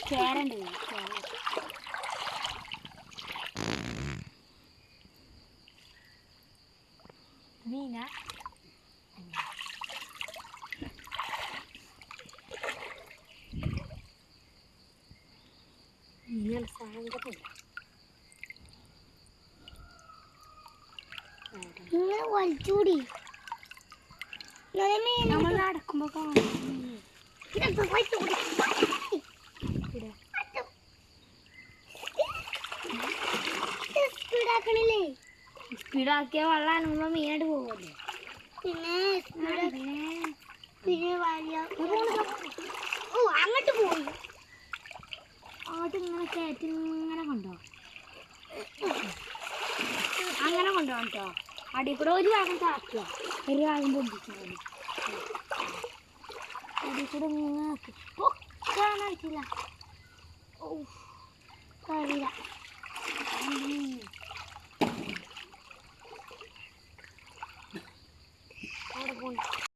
ചേരണ്ട് മീന മീന സാധനം വലിച്ചൂടി നമ്മൾ നടക്കുമ്പോ സ്പീഡാക്കിയ വെള്ളാനുമ്പോ മീനായിട്ട് പോവല്ലേ പിന്നെ അങ്ങോട്ട് പോയി അങ്ങോട്ട് ഇങ്ങനെ കയറ്റി ഇങ്ങനെ കൊണ്ടോ അങ്ങനെ കൊണ്ടുപോകാം കേട്ടോ അടി കൂടെ ഒരു ഭാഗം താക്കുക ഒരു ഭാഗം പൊന്തിച്ചാൽ മതി അടി കൂടെ ഇങ്ങനെ പൊക്കാനായിട്ടില്ല ഓ കഴിയില്ല